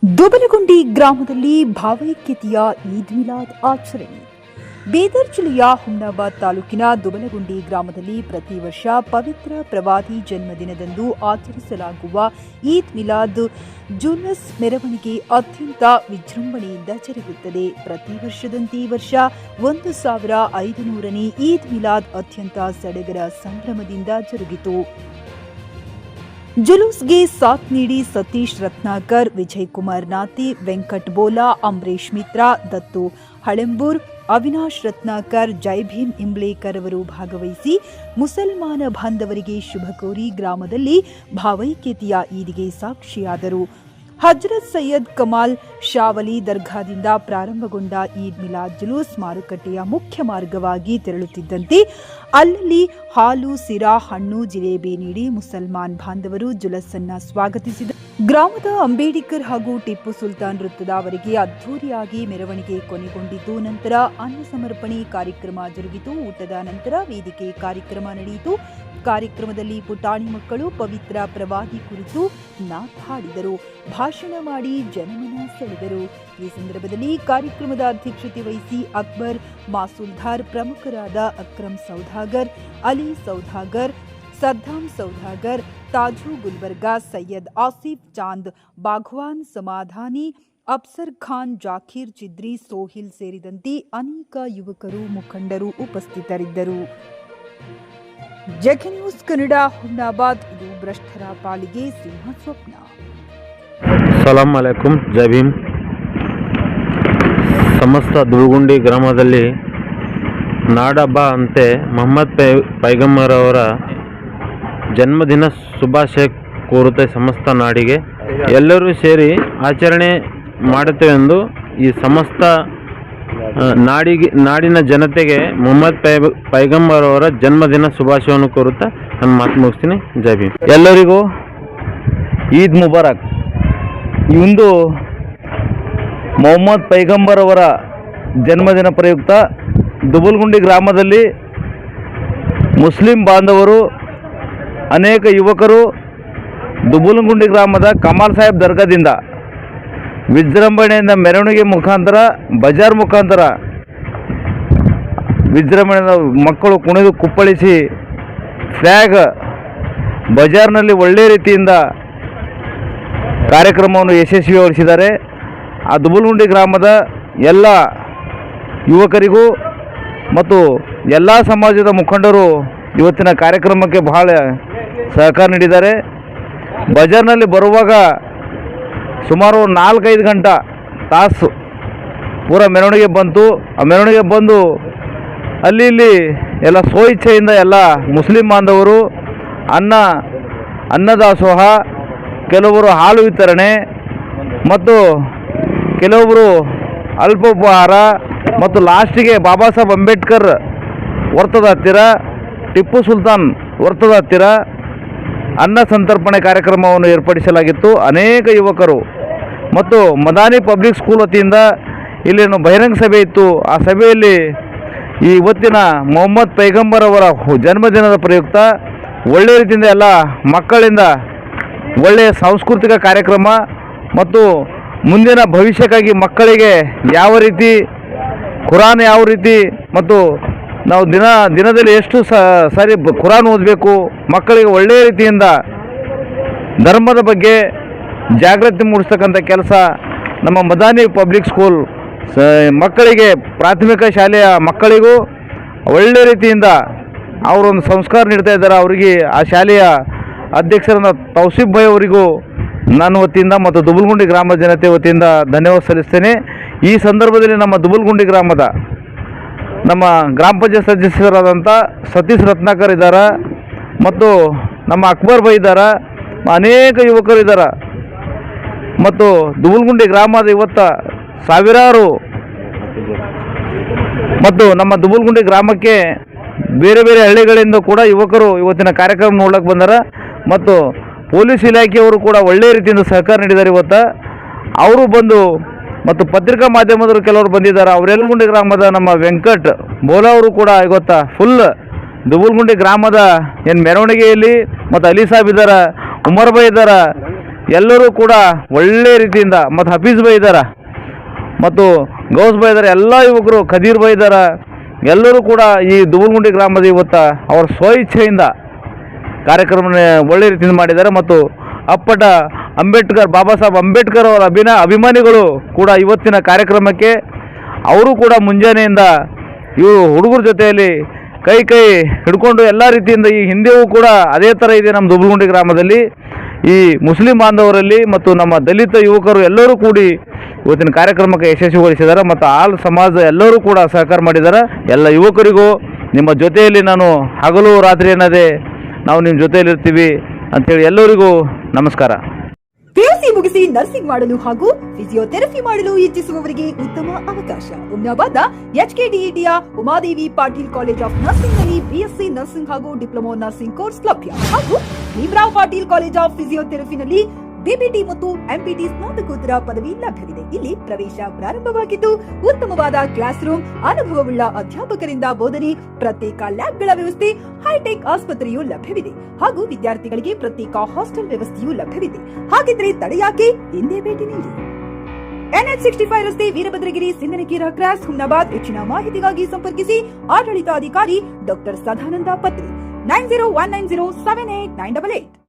ದುಬಲಗುಂಡಿ ಗ್ರಾಮದಲ್ಲಿ ಭಾವೈಕ್ಯತೆಯ ಈದ್ ಮಿಲಾದ್ ಆಚರಣೆ. ಬೀದರ್ ಜಿಲ್ಲೆಯ ಹುಮ್ನಾಬಾದ್ ತಾಲೂಕಿನ ದುಬಲಗುಂಡಿ ಗ್ರಾಮದಲ್ಲಿ ಪ್ರತಿ ವರ್ಷ ಪವಿತ್ರ ಪ್ರವಾದಿ ಜನ್ಮದಿನದಂದು ಆಚರಿಸಲಾಗುವ ಈದ್ ಮಿಲಾದ್ ಜುಲೂಸ್ ಮೆರವಣಿಗೆ ಅತ್ಯಂತ ವಿಜೃಂಭಣೆಯಿಂದ ಜರುಗುತ್ತದೆ. ಪ್ರತಿ ವರ್ಷದಂತೆ ಈ ವರ್ಷ 1500ನೇ ಈದ್ ಮಿಲಾದ್ ಅತ್ಯಂತ ಸಡಗರ ಸಂಭ್ರಮದಿಂದ ಜರುಗಿತು. ಜುಲೂಸ್ಗೆ ಸಾಥ್ ನೀಡಿ ಸತೀಶ್ ರತ್ನಾಕರ್, ವಿಜಯ್ ಕುಮಾರ್ ನಾತಿ, ವೆಂಕಟ್ ಬೋಲಾ, ಅಂಬರೀಶ್ ಮಿತ್ರಾ, ದತ್ತು ಹಳೆಂಬೂರ್, ಅವಿನಾಶ್ ರತ್ನಾಕರ್, ಜೈ ಭೀಮ್ ಇಂಬ್ಲೇಕರ್ ಅವರು ಭಾಗವಹಿಸಿ ಮುಸಲ್ಮಾನ ಬಾಂಧವರಿಗೆ ಶುಭ ಕೋರಿ ಗ್ರಾಮದಲ್ಲಿ ಭಾವೈಕ್ಯತೆಯ ಈದ್ಗೆ ಸಾಕ್ಷಿಯಾದರು. ಹಜರತ್ ಸೈಯದ್ ಕಮಾಲ್ ಶಾವಲಿ ದರ್ಗಾದಿಂದ ಪ್ರಾರಂಭಗೊಂಡ ಈದ್ ಮಿಲಾದ್ ಜುಲೂಸ್ ಮಾರುಕಟ್ಟೆಯ ಮುಖ್ಯ ಮಾರ್ಗವಾಗಿ ತೆರಳುತ್ತಿದ್ದಂತೆ ಅಲ್ಲಲ್ಲಿ ಹಾಲು, ಸಿರಾ, ಹಣ್ಣು, ಜಿಲೇಬಿ ನೀಡಿ ಮುಸಲ್ಮಾನ್ ಬಾಂಧವರು ಜುಲೂಸನ್ನು ಸ್ವಾಗತಿಸಿದರು. ಗ್ರಾಮದ ಅಂಬೇಡ್ಕರ್ ಹಾಗೂ ಟಿಪ್ಪು ಸುಲ್ತಾನ್ ವೃತ್ತದವರೆಗೆ ಅದ್ದೂರಿಯಾಗಿ ಮೆರವಣಿಗೆ ಕೊನೆಗೊಂಡಿದ್ದು, ನಂತರ ಅನ್ನ ಸಮರ್ಪಣೆ ಕಾರ್ಯಕ್ರಮ ಜರುಗಿತು. ಊಟದ ನಂತರ ವೇದಿಕೆ ಕಾರ್ಯಕ್ರಮ ನಡೆಯಿತು. ಕಾರ್ಯಕ್ರಮದಲ್ಲಿ ಪುಟಾಣಿ ಮಕ್ಕಳು ಪವಿತ್ರ ಪ್ರವಾದಿ ಕುರಿತು ನಾತ್ ಹಾಡಿದರು, ಭಾಷಣ ಮಾಡಿ ಜನಮನ ಸೆಳೆದರು. ಈ ಸಂದರ್ಭದಲ್ಲಿ ಕಾರ್ಯಕ್ರಮದ ಅಧ್ಯಕ್ಷತೆ ವಹಿಸಿ ಅಕ್ಬರ್ ಮಾಸೂಲ್ದಾರ್, ಪ್ರಮುಖರಾದ ಅಕ್ರಮ್ ಸೌದಾಗರ್, ಅಲಿ ಸೌದಾಗರ್, ಸದ್ದಾಂ ಸೌದಾಗರ್, ತಾಜು ಗುಲ್ಬರ್ಗಾ, ಸೈಯದ್ ಆಸಿಫ್ ಚಾಂದ್ ಬಾಘವಾನ್, ಸಮಾಧಾನಿ, ಅಫ್ಸರ್ ಖಾನ್, ಜಾಕೀರ್ ಚಿದ್ರಿ, ಸೋಹಿಲ್ ಸೇರಿದಂತೆ ಅನೇಕ ಯುವಕರು ಮುಖಂಡರು ಉಪಸ್ಥಿತರಿದ್ದರು. JK news Kannada, Humnabad. ಇದು ಭ್ರಷ್ಟರ ಪಾಲಿಗೆ ಸಿಂಹ ಸ್ವಪ್ನ. ಸಲಾಂ ಅಲೈಕುಂ, ಜೈ ಭೀಮ್. ಸಮಸ್ತ ದುಬಲಗುಂಡಿ ಗ್ರಾಮದಲ್ಲಿ ನಾಡಹಬ್ಬ ಅಂತೆ ಮೊಹಮ್ಮದ್ ಪೈಗಂಬರ್ ಅವರ ಜನ್ಮದಿನ ಶುಭಾಶಯ ಕೋರುತ್ತೆ ಸಮಸ್ತ ನಾಡಿಗೆ. ಎಲ್ಲರೂ ಸೇರಿ ಆಚರಣೆ ಮಾಡುತ್ತೇವೆಂದು ಈ ಸಮಸ್ತ ನಾಡಿನ ಜನತೆಗೆ ಮೊಹಮ್ಮದ್ ಪೈಗಂಬರ್ ಅವರ ಜನ್ಮದಿನ ಶುಭಾಶಯವನ್ನು ಕೋರುತ್ತಾ ನಾನು ಮಾತು ಮುಗಿಸ್ತೀನಿ. ಜೈ ಭೀಮ್. ಎಲ್ಲರಿಗೂ ಈದ್ ಮುಬಾರಕ್. ಇಂದು ಮೊಹಮ್ಮದ್ ಪೈಗಂಬರ್ ಅವರ ಜನ್ಮದಿನ ಪ್ರಯುಕ್ತ ದುಬಲಗುಂಡಿ ಗ್ರಾಮದಲ್ಲಿ ಮುಸ್ಲಿಂ ಬಾಂಧವರು, ಅನೇಕ ಯುವಕರು ದುಬಲಗುಂಡಿ ಗ್ರಾಮದ ಕಮಾಲ್ ಸಾಹೇಬ್ ದರ್ಗಾದಿಂದ ವಿಜೃಂಭಣೆಯಿಂದ ಮೆರವಣಿಗೆ ಮುಖಾಂತರ, ಬಜಾರ್ ಮುಖಾಂತರ ವಿಜೃಂಭಣೆಯಿಂದ ಮಕ್ಕಳು ಕುಣಿದು ಕುಪ್ಪಳಿಸಿ ಫ್ಲ್ಯಾಗ್ ಬಜಾರ್ನಲ್ಲಿ ಒಳ್ಳೆಯ ರೀತಿಯಿಂದ ಕಾರ್ಯಕ್ರಮವನ್ನು ಯಶಸ್ವಿಗೊಳಿಸಿದ್ದಾರೆ. ಆ ದುಬಲಗುಂಡಿ ಗ್ರಾಮದ ಎಲ್ಲ ಯುವಕರಿಗೂ ಮತ್ತು ಎಲ್ಲ ಸಮಾಜದ ಮುಖಂಡರು ಇವತ್ತಿನ ಕಾರ್ಯಕ್ರಮಕ್ಕೆ ಬಹಳ ಸಹಕಾರ ನೀಡಿದ್ದಾರೆ. ಬಜಾರ್ನಲ್ಲಿ ಬರುವಾಗ ಸುಮಾರು 4-5 ತಾಸು ಪೂರ ಮೆರವಣಿಗೆ ಬಂತು. ಆ ಮೆರವಣಿಗೆ ಬಂದು ಅಲ್ಲಿ ಇಲ್ಲಿ ಎಲ್ಲ ಸ್ವಇಚ್ಛೆಯಿಂದ ಎಲ್ಲ ಮುಸ್ಲಿಂ ಬಾಂಧವರು ಅನ್ನದಾಸೋಹ, ಕೆಲವರು ಹಾಲು ವಿತರಣೆ ಮತ್ತು ಕೆಲವೊಬ್ಬರು ಅಲ್ಪೋಪಹಾರ ಮತ್ತು ಲಾಸ್ಟಿಗೆ ಬಾಬಾ ಸಾಹೇಬ್ ಅಂಬೇಡ್ಕರ್ ವರ್ತದ ಹತ್ತಿರ, ಟಿಪ್ಪು ಸುಲ್ತಾನ್ ವರ್ತದ ಹತ್ತಿರ ಅನ್ನ ಸಂತರ್ಪಣೆ ಕಾರ್ಯಕ್ರಮವನ್ನು ಏರ್ಪಡಿಸಲಾಗಿತ್ತು. ಅನೇಕ ಯುವಕರು ಮತ್ತು ಮದಾನಿ ಪಬ್ಲಿಕ್ ಸ್ಕೂಲ್ ವತಿಯಿಂದ ಇಲ್ಲೇನು ಬಹಿರಂಗ ಸಭೆ ಇತ್ತು. ಆ ಸಭೆಯಲ್ಲಿ ಈ ಇವತ್ತಿನ ಮೊಹಮ್ಮದ್ ಪೈಗಂಬರ್ ಅವರ ಜನ್ಮದಿನದ ಪ್ರಯುಕ್ತ ಒಳ್ಳೆಯ ರೀತಿಯಿಂದ ಎಲ್ಲ ಮಕ್ಕಳಿಂದ ಒಳ್ಳೆಯ ಸಾಂಸ್ಕೃತಿಕ ಕಾರ್ಯಕ್ರಮ ಮತ್ತು ಮುಂದಿನ ಭವಿಷ್ಯಕ್ಕಾಗಿ ಮಕ್ಕಳಿಗೆ ಯಾವ ರೀತಿ ಕುರಾನ್ ಯಾವ ರೀತಿ ಮತ್ತು ನಾವು ದಿನದಲ್ಲಿ ಎಷ್ಟು ಸಾರಿ ಕುರಾನ್ ಓದಬೇಕು, ಮಕ್ಕಳಿಗೆ ಒಳ್ಳೆಯ ರೀತಿಯಿಂದ ಧರ್ಮದ ಬಗ್ಗೆ ಜಾಗೃತಿ ಮೂಡಿಸ್ತಕ್ಕಂಥ ಕೆಲಸ ನಮ್ಮ ಮದಾನಿ ಪಬ್ಲಿಕ್ ಸ್ಕೂಲ್ ಮಕ್ಕಳಿಗೆ, ಪ್ರಾಥಮಿಕ ಶಾಲೆಯ ಮಕ್ಕಳಿಗೂ ಒಳ್ಳೆಯ ರೀತಿಯಿಂದ ಅವರೊಂದು ಸಂಸ್ಕಾರ ನೀಡ್ತಾ ಇದ್ದಾರೆ. ಅವರಿಗೆ ಆ ಶಾಲೆಯ ಅಧ್ಯಕ್ಷರಾದ ತೌಸಿಫ್ ಭಾಯ್ ಅವರಿಗೂ ನನ್ನ ವತಿಯಿಂದ ಮತ್ತು ದುಬಲಗುಂಡಿ ಗ್ರಾಮದ ಜನತೆ ವತಿಯಿಂದ ಧನ್ಯವಾದ ಸಲ್ಲಿಸ್ತೇನೆ. ಈ ಸಂದರ್ಭದಲ್ಲಿ ನಮ್ಮ ದುಬಲಗುಂಡಿ ಗ್ರಾಮದ ನಮ್ಮ ಗ್ರಾಮ ಪಂಚಾಯತ್ ಸದಸ್ಯರಾದಂಥ ಸತೀಶ್ ರತ್ನಾಕರ್ ಇದ್ದಾರೆ ಮತ್ತು ನಮ್ಮ ಅಕ್ಬರ್ ಭಾಯ್ ಇದ್ದಾರೆ, ಅನೇಕ ಯುವಕರು ಇದ್ದಾರೆ ಮತ್ತು ದುಬಲಗುಂಡಿ ಗ್ರಾಮದ ಇವತ್ತು ಸಾವಿರಾರು ಮತ್ತು ನಮ್ಮ ದುಬಲಗುಂಡಿ ಗ್ರಾಮಕ್ಕೆ ಬೇರೆ ಬೇರೆ ಹಳ್ಳಿಗಳಿಂದ ಕೂಡ ಯುವಕರು ಇವತ್ತಿನ ಕಾರ್ಯಕ್ರಮ ನೋಡಕ್ಕೆ ಬಂದಾರ ಮತ್ತು ಪೊಲೀಸ್ ಇಲಾಖೆಯವರು ಕೂಡ ಒಳ್ಳೆಯ ರೀತಿಯಿಂದ ಸಹಕಾರ ನೀಡಿದ್ದಾರೆ. ಇವತ್ತು ಅವರು ಬಂದು ಮತ್ತು ಪತ್ರಿಕಾ ಮಾಧ್ಯಮದವರು ಕೆಲವರು ಬಂದಿದ್ದಾರೆ. ಅವರೆಲ್ಲಗುಂಡಿ ಗ್ರಾಮದ ನಮ್ಮ ವೆಂಕಟ್ ಬೋಲಾ ಅವರು ಕೂಡ ಇವತ್ತು ಫುಲ್ ದುಬಲಗುಂಡಿ ಗ್ರಾಮದ ಏನು ಮೆರವಣಿಗೆಯಲ್ಲಿ ಮತ್ತು ಅಲಿ ಸಾಹೇಬ್ ಇದ್ದಾರೆ, ಉಮರ್ ಭಾಯ್ ಇದ್ದಾರೆ, ಎಲ್ಲರೂ ಕೂಡ ಒಳ್ಳೆ ರೀತಿಯಿಂದ, ಮತ್ತು ಹಫೀಜ್ ಬೈ ಇದ್ದಾರೆ, ಮತ್ತು ಗೌಸ್ ಬೈ ಇದ್ದಾರೆ, ಎಲ್ಲ ಯುವಕರು ಖದೀರ್ ಬೈ ಇದ್ದಾರೆ, ಎಲ್ಲರೂ ಕೂಡ ಈ ದುಬುಲ್ಗುಂಡಿ ಗ್ರಾಮದ ಇವತ್ತು ಅವರ ಸ್ವಇಚ್ಛೆಯಿಂದ ಕಾರ್ಯಕ್ರಮ ಒಳ್ಳೆ ರೀತಿಯಿಂದ ಮಾಡಿದ್ದಾರೆ. ಮತ್ತು ಅಪ್ಪಟ ಅಂಬೇಡ್ಕರ್, ಬಾಬಾ ಸಾಹೇಬ್ ಅಂಬೇಡ್ಕರ್ ಅವರ ಅಭಿಮಾನಿಗಳು ಕೂಡ ಇವತ್ತಿನ ಕಾರ್ಯಕ್ರಮಕ್ಕೆ ಅವರು ಕೂಡ ಮುಂಜಾನೆಯಿಂದ ಇವರು ಹುಡುಗರ ಜೊತೆಯಲ್ಲಿ ಕೈ ಹಿಡ್ಕೊಂಡು ಎಲ್ಲ ರೀತಿಯಿಂದ, ಈ ಹಿಂದೆಯೂ ಕೂಡ ಅದೇ ಥರ ಇದೆ ನಮ್ಮ ದುಬುಲ್ಗುಂಡಿ ಗ್ರಾಮದಲ್ಲಿ. ಈ ಮುಸ್ಲಿಂ ಬಾಂಧವರಲ್ಲಿ ಮತ್ತು ನಮ್ಮ ದಲಿತ ಯುವಕರು ಎಲ್ಲರೂ ಕೂಡಿ ಇವತ್ತಿನ ಕಾರ್ಯಕ್ರಮಕ್ಕೆ ಯಶಸ್ವಿಗೊಳಿಸಿದ್ದಾರೆ. ಮತ್ತು ಆಲ್ ಸಮಾಜ ಎಲ್ಲರೂ ಕೂಡ ಸಹಕಾರ ಮಾಡಿದ್ದಾರೆ. ಎಲ್ಲ ಯುವಕರಿಗೂ ನಿಮ್ಮ ಜೊತೆಯಲ್ಲಿ ನಾನು ಹಗಲು ರಾತ್ರಿ ಅನ್ನೋದೇ ನಾವು ನಿಮ್ಮ ಜೊತೆಯಲ್ಲಿರ್ತೀವಿ ಅಂಥೇಳಿ ಎಲ್ಲರಿಗೂ ನಮಸ್ಕಾರ. ಪಿಯುಸಿ ಮುಗಿಸಿ ನರ್ಸಿಂಗ್ ಮಾಡಲು ಹಾಗೂ ಫಿಸಿಯೋಥೆರಪಿ ಮಾಡಲು ಇಚ್ಛಿಸುವವರಿಗೆ ಉತ್ತಮ ಅವಕಾಶ. ಹುಮ್ನಾಬಾದ್ನ HKDETಯ Umadevi Patil college of nursing ನಲ್ಲಿ ಬಿಎಸ್ಸಿ ನರ್ಸಿಂಗ್ ಹಾಗೂ ಡಿಪ್ಲೊಮಾ ನರ್ಸಿಂಗ್ ಕೋರ್ಸ್ ಲಭ್ಯ. ಹಾಗೂ ಭೀಮರಾವ್ ಪಾಟೀಲ್ ಕಾಲೇಜ್ ಆಫ್ ಫಿಸಿಯೋಥೆರಪಿನಲ್ಲಿ ಬಿಬಿಟಿ ಮತ್ತು ಎಂಪಿಟಿ ಸ್ನಾತಕೋತ್ತರ ಪದವಿ ಲಭ್ಯವಿದೆ. ಇಲ್ಲಿ ಪ್ರವೇಶ ಪ್ರಾರಂಭವಾಗಿದ್ದು ಉತ್ತಮವಾದ ಕ್ಲಾಸ್ ರೂಮ್, ಅನುಭವವುಳ್ಳ ಅಧ್ಯಾಪಕರಿಂದ ಬೋಧನೆ, ಪ್ರತ್ಯೇಕ ಲ್ಯಾಬ್ಗಳ ವ್ಯವಸ್ಥೆ, ಹೈಟೆಕ್ ಆಸ್ಪತ್ರೆಯೂ ಲಭ್ಯವಿದೆ. ಹಾಗೂ ವಿದ್ಯಾರ್ಥಿಗಳಿಗೆ ಪ್ರತ್ಯೇಕ ಹಾಸ್ಟೆಲ್ ವ್ಯವಸ್ಥೆಯೂ ಲಭ್ಯವಿದೆ. ಹಾಗಿದ್ರೆ ತಡೆಯಾಕೆ, ಹಿಂದೆ ಭೇಟಿ ನೀಡಿ. NH65 ರಸ್ತೆ, ವೀರಭದ್ರಗಿರಿ, ಸಿಂದನಕೀರ ಕ್ರಾಸ್, ಹುಮ್ನಾಬಾದ್. ಹೆಚ್ಚಿನ ಮಾಹಿತಿಗಾಗಿ ಸಂಪರ್ಕಿಸಿ ಆಡಳಿತಾಧಿಕಾರಿ ಡಾಕ್ಟರ್ ಸದಾನಂದ ಪತ್ರಿ 9019078988.